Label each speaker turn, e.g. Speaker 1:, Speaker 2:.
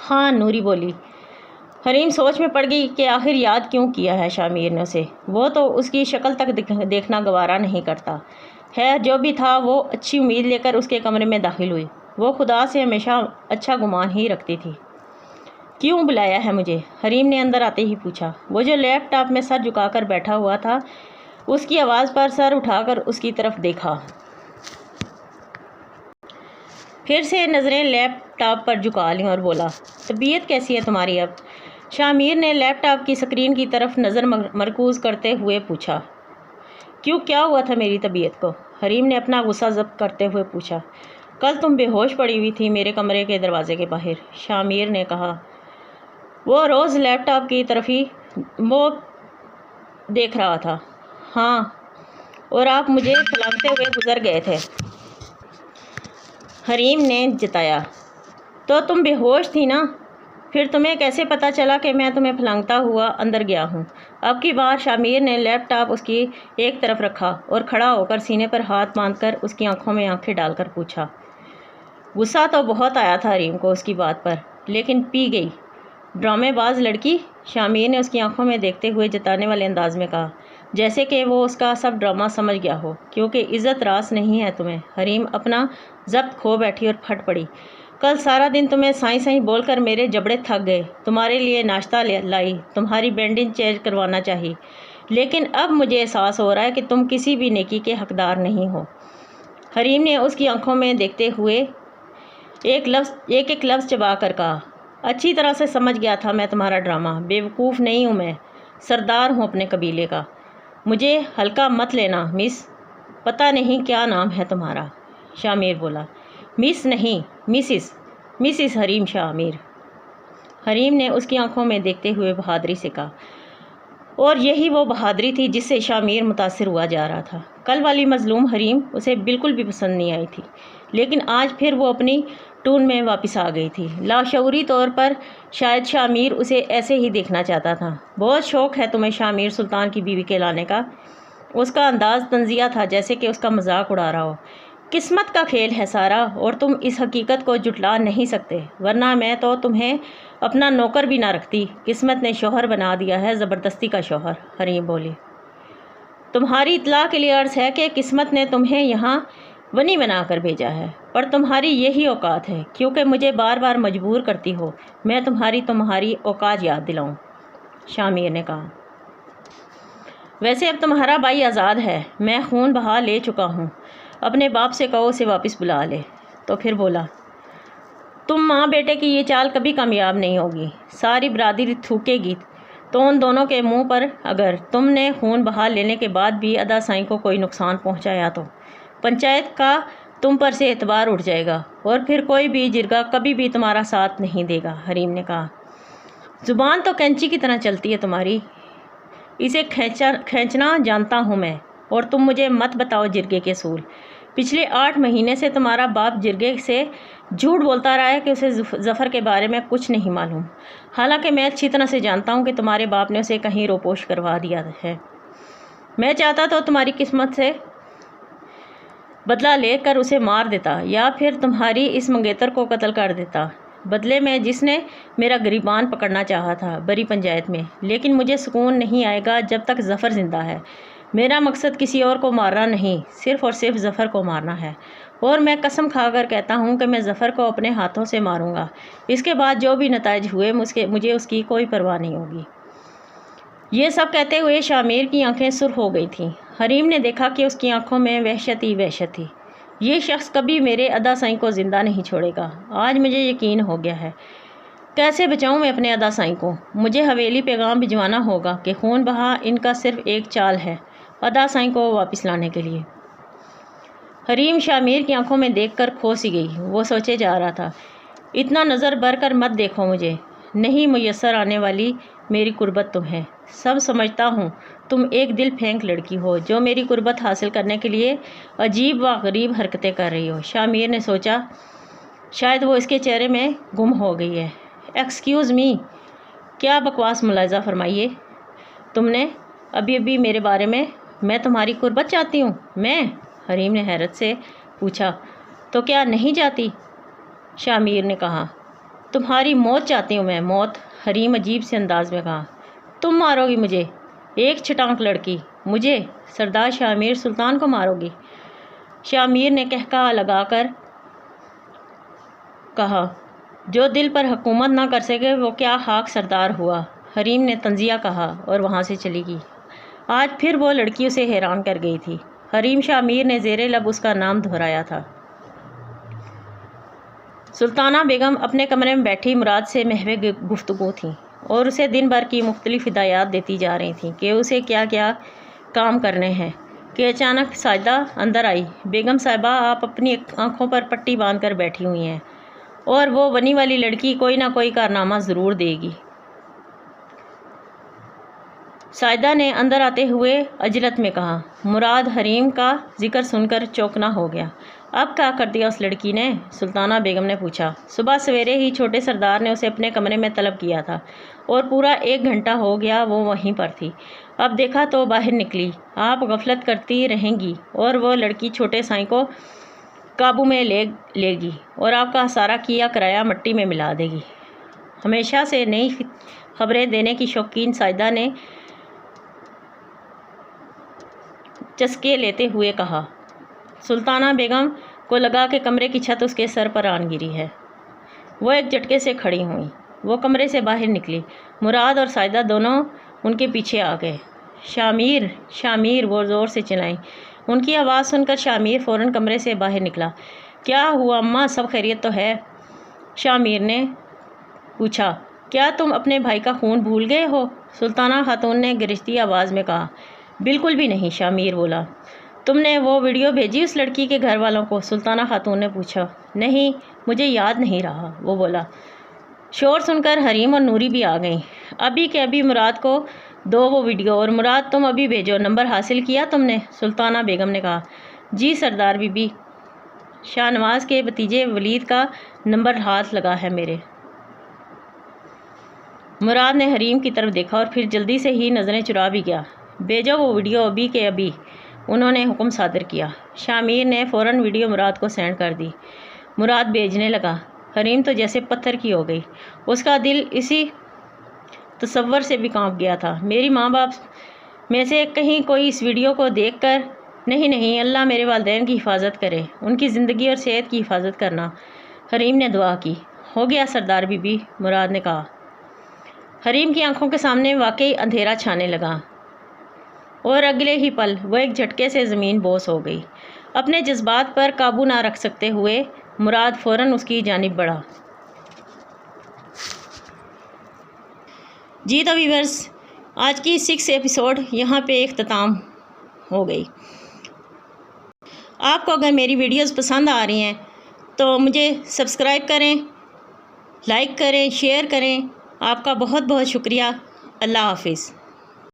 Speaker 1: ہاں نوری بولی۔ حریم سوچ میں پڑ گئی کہ آخر یاد کیوں کیا ہے شامیر نے اسے، وہ تو اس کی شکل تک دیکھنا گوارا نہیں کرتا۔ خیر جو بھی تھا وہ اچھی امید لے کر اس کے کمرے میں داخل ہوئی۔ وہ خدا سے ہمیشہ اچھا گمان ہی رکھتی تھی۔ کیوں بلایا ہے مجھے؟ حریم نے اندر آتے ہی پوچھا۔ وہ جو لیپ ٹاپ میں سر جھکا کر بیٹھا ہوا تھا اس کی آواز پر سر اٹھا کر اس کی طرف دیکھا، پھر سے نظریں لیپ ٹاپ پر جھکا لیں اور بولا، طبیعت کیسی ہے تمہاری اب؟ شامیر نے لیپ ٹاپ کی اسکرین کی طرف نظر مرکوز کرتے ہوئے پوچھا۔ کیوں، کیا ہوا تھا میری طبیعت کو؟ حریم نے اپنا غصہ ضبط کرتے ہوئے پوچھا۔ کل تم بے ہوش پڑی ہوئی تھی میرے کمرے کے دروازے کے باہر، شامیر نے کہا۔ وہ روز لیپ ٹاپ کی طرف ہی وہ دیکھ رہا تھا۔ ہاں، اور آپ مجھے پھلانگتے ہوئے گزر گئے تھے، حریم نے جتایا۔ تو تم بے ہوش تھی نا، پھر تمہیں کیسے پتہ چلا کہ میں تمہیں پھلانگتا ہوا اندر گیا ہوں؟ اب کی بار شامیر نے لیپ ٹاپ اس کی ایک طرف رکھا اور کھڑا ہو کر سینے پر ہاتھ باندھ کر اس کی آنکھوں میں آنکھیں ڈال کر پوچھا۔ غصہ تو بہت آیا تھا حریم کو اس کی بات پر، لیکن پی گئی۔ ڈرامے باز لڑکی، شامیر نے اس کی آنکھوں میں دیکھتے ہوئے جتانے والے انداز میں کہا، جیسے کہ وہ اس کا سب ڈرامہ سمجھ گیا ہو۔ کیونکہ عزت راس نہیں ہے تمہیں۔ حریم اپنا ضبط کھو بیٹھی اور پھٹ پڑی۔ کل سارا دن تمہیں سائیں سائیں بول کر میرے جبڑے تھک گئے، تمہارے لیے ناشتہ لائی، تمہاری بینڈنگ چینج کروانا چاہی، لیکن اب مجھے احساس ہو رہا ہے کہ تم کسی بھی نیکی کے حقدار نہیں ہو۔ حریم نے اس کی آنکھوں میں دیکھتے ہوئے ایک ایک لفظ چبا کر کہا، اچھی طرح سے سمجھ گیا تھا میں تمہارا ڈرامہ، بیوقوف نہیں ہوں میں، سردار ہوں اپنے قبیلے کا، مجھے ہلکا مت لینا مس۔ پتہ نہیں کیا نام ہے تمہارا، شامیر بولا۔ مس نہیں، مسز حریم شامیر، حریم نے اس کی آنکھوں میں دیکھتے ہوئے بہادری سے کہا، اور یہی وہ بہادری تھی جس سے شامیر متاثر ہوا جا رہا تھا۔ کل والی مظلوم حریم اسے بالکل بھی پسند نہیں آئی تھی، لیکن آج پھر وہ اپنی ٹون میں واپس آ گئی تھی۔ لاشعوری طور پر شاید شامیر اسے ایسے ہی دیکھنا چاہتا تھا۔ بہت شوق ہے تمہیں شامیر سلطان کی بیوی کہلانے کا؟ اس کا انداز طنزیہ تھا، جیسے کہ اس کا مذاق اڑا رہا ہو۔ قسمت کا کھیل ہے سارا، اور تم اس حقیقت کو جھٹلا نہیں سکتے، ورنہ میں تو تمہیں اپنا نوکر بھی نہ رکھتی۔ قسمت نے شوہر بنا دیا ہے، زبردستی کا شوہر، حریم بولی۔ تمہاری اطلاع کے لیے عرض ہے کہ قسمت نے تمہیں یہاں ونی بنا کر بھیجا ہے، پر تمہاری یہی اوقات ہے، کیونکہ مجھے بار بار مجبور کرتی ہو میں تمہاری اوقات یاد دلاؤں، شامیر نے کہا۔ ویسے اب تمہارا بھائی آزاد ہے، میں خون بہا لے چکا ہوں، اپنے باپ سے کہو اسے واپس بلا لے۔ تو پھر بولا، تم ماں بیٹے کی یہ چال کبھی کامیاب نہیں ہوگی، ساری برادری تھوکے گی تو ان دونوں کے منہ پر۔ اگر تم نے خون بہا لینے کے بعد بھی ادا سائیں کو کوئی نقصان پہنچایا تو پنچایت کا تم پر سے اعتبار اٹھ جائے گا، اور پھر کوئی بھی جرگہ کبھی بھی تمہارا ساتھ نہیں دے گا، حریم نے کہا۔ زبان تو کینچی کی طرح چلتی ہے تمہاری، اسے کھینچنا جانتا ہوں میں، اور تم مجھے مت بتاؤ جرگے کے اصول۔ پچھلے 8 مہینے سے تمہارا باپ جرگے سے جھوٹ بولتا رہا ہے کہ اسے ظفر کے بارے میں کچھ نہیں معلوم، حالانکہ میں اچھی طرح سے جانتا ہوں کہ تمہارے باپ نے اسے کہیں روپوش کروا دیا ہے۔ میں چاہتا تو تمہاری قسمت سے بدلہ لے کر اسے مار دیتا، یا پھر تمہاری اس منگیتر کو قتل کر دیتا، بدلے میں جس نے میرا گریبان پکڑنا چاہا تھا بری پنچایت میں۔ لیکن مجھے سکون نہیں آئے گا جب تک ظفر زندہ ہے۔ میرا مقصد کسی اور کو مارنا نہیں، صرف اور صرف ظفر کو مارنا ہے، اور میں قسم کھا کر کہتا ہوں کہ میں ظفر کو اپنے ہاتھوں سے ماروں گا۔ اس کے بعد جو بھی نتائج ہوئے مجھے اس کی کوئی پرواہ نہیں ہوگی۔ یہ سب کہتے ہوئے شامیر کی آنکھیں سرخ ہو گئی تھیں۔ حریم نے دیکھا کہ اس کی آنکھوں میں وحشت ہی وحشت تھی۔ یہ شخص کبھی میرے ادا سائیں کو زندہ نہیں چھوڑے گا، آج مجھے یقین ہو گیا ہے۔ کیسے بچاؤں میں اپنے ادا سائیں کو؟ مجھے حویلی پیغام بھجوانا ہوگا کہ خون بہا ان کا صرف ایک چال ہے، ادا سائیں کو واپس لانے کے لیے۔ حریم شامیر کی آنکھوں میں دیکھ کر کھو سی گئی۔ وہ سوچے جا رہا تھا، اتنا نظر بھر کر مت دیکھو مجھے، نہیں میسر آنے والی میری قربت تمہیں۔ سب سمجھتا ہوں تم ایک دل پھینک لڑکی ہو جو میری قربت حاصل کرنے کے لیے عجیب و غریب حرکتیں کر رہی ہو۔ شامیر نے سوچا شاید وہ اس کے چہرے میں گم ہو گئی ہے۔ ایکسکیوز می، کیا بکواس ملاحظہ فرمائیے، تم نے ابھی میرے بارے میں تمہاری قربت چاہتی ہوں؟ میں؟ حریم نے حیرت سے پوچھا۔ تو کیا نہیں چاہتی؟ شامیر نے کہا۔ تمہاری موت چاہتی ہوں میں، موت، حریم عجیب سے انداز میں کہا۔ تم مارو گی مجھے؟ ایک چھٹانک لڑکی، مجھے؟ سردار شاہ میر سلطان کو مارو گی؟ شاہ میر نے قہقہہ لگا کر کہا، جو دل پر حکومت نہ کر سکے وہ کیا خاک سردار ہوا؟ حریم نے طنزیہ کہا اور وہاں سے چلی گئی۔ آج پھر وہ لڑکی اسے حیران کر گئی تھی۔ حریم شاہ میر نے زیر لب اس کا نام دہرایا تھا۔ سلطانہ بیگم اپنے کمرے میں بیٹھی مراد سے محو گفتگو تھیں اور اسے دن بھر کی مختلف ہدایات دیتی جا رہی تھیں کہ اسے کیا کیا کام کرنے ہیں کہ اچانک ساجدہ اندر آئی۔ بیگم صاحبہ، آپ اپنی آنکھوں پر پٹی باندھ کر بیٹھی ہوئی ہیں اور وہ ونی والی لڑکی کوئی نہ کوئی کارنامہ ضرور دے گی۔ ساجدہ نے اندر آتے ہوئے عجلت میں کہا۔ مراد حریم کا ذکر سن کر چوکنا ہو گیا۔ اب کیا کر دیا اس لڑکی نے؟ سلطانہ بیگم نے پوچھا۔ صبح سویرے ہی چھوٹے سردار نے اسے اپنے کمرے میں طلب کیا تھا اور پورا 1 گھنٹہ ہو گیا وہ وہیں پر تھی۔ اب دیکھا تو باہر نکلی۔ آپ غفلت کرتی رہیں گی اور وہ لڑکی چھوٹے سائیں کو قابو میں لے گی اور آپ کا سارا کیا کرایہ مٹی میں ملا دے گی۔ ہمیشہ سے نئی خبریں دینے کی شوقین ساجدہ نے چسکے لیتے ہوئے کہا۔ سلطانہ بیگم کو لگا کہ کمرے کی چھت اس کے سر پر آن گری ہے۔ وہ ایک جھٹکے سے کھڑی ہوئیں۔ وہ کمرے سے باہر نکلی۔ مراد اور ساجدہ دونوں ان کے پیچھے آ گئے۔ شاہ میر، شاہ میر، وہ زور سے چلائیں۔ ان کی آواز سن کر شاہ میر فوراً کمرے سے باہر نکلا۔ کیا ہوا اماں، سب خیریت تو ہے؟ شاہ میر نے پوچھا۔ کیا تم اپنے بھائی کا خون بھول گئے ہو؟ سلطانہ خاتون نے گرجتی آواز میں کہا۔ بالکل بھی نہیں، شاہ میر بولا۔ تم نے وہ ویڈیو بھیجی اس لڑکی کے گھر والوں کو؟ سلطانہ خاتون نے پوچھا۔ نہیں، مجھے یاد نہیں رہا، وہ بولا۔ شور سن کر حریم اور نوری بھی آ گئیں۔ ابھی کے ابھی مراد کو دو وہ ویڈیو، اور مراد تم ابھی بھیجو۔ نمبر حاصل کیا تم نے؟ سلطانہ بیگم نے کہا۔ جی سردار بی بی، شاہ نواز کے بھتیجے ولید کا نمبر ہاتھ لگا ہے میرے۔ مراد نے حریم کی طرف دیکھا اور پھر جلدی سے ہی نظریں چرا بھی گیا۔ بھیجو وہ ویڈیو ابھی کے ابھی، انہوں نے حکم صادر کیا۔ شاہ میر نے فوراً ویڈیو مراد کو سینڈ کر دی۔ مراد بھیجنے لگا۔ حریم تو جیسے پتھر کی ہو گئی۔ اس کا دل اسی تصور سے بھی کانپ گیا تھا۔ میری ماں باپ میں سے کہیں کوئی اس ویڈیو کو دیکھ کر نہیں، اللہ میرے والدین کی حفاظت کرے، ان کی زندگی اور صحت کی حفاظت کرنا۔ حریم نے دعا کی۔ ہو گیا سردار بی بی، مراد نے کہا۔ حریم کی آنکھوں کے سامنے واقعی اندھیرا چھانے لگا اور اگلے ہی پل وہ ایک جھٹکے سے زمین بوس ہو گئی۔ اپنے جذبات پر قابو نہ رکھ سکتے ہوئے مراد فوراً اس کی جانب بڑھا۔ جی تو ویورز، آج کی 6 ایپیسوڈ یہاں پہ اختتام ہو گئی۔ آپ کو اگر میری ویڈیوز پسند آ رہی ہیں تو مجھے سبسکرائب کریں، لائک کریں، شیئر کریں۔ آپ کا بہت بہت شکریہ۔ اللہ حافظ۔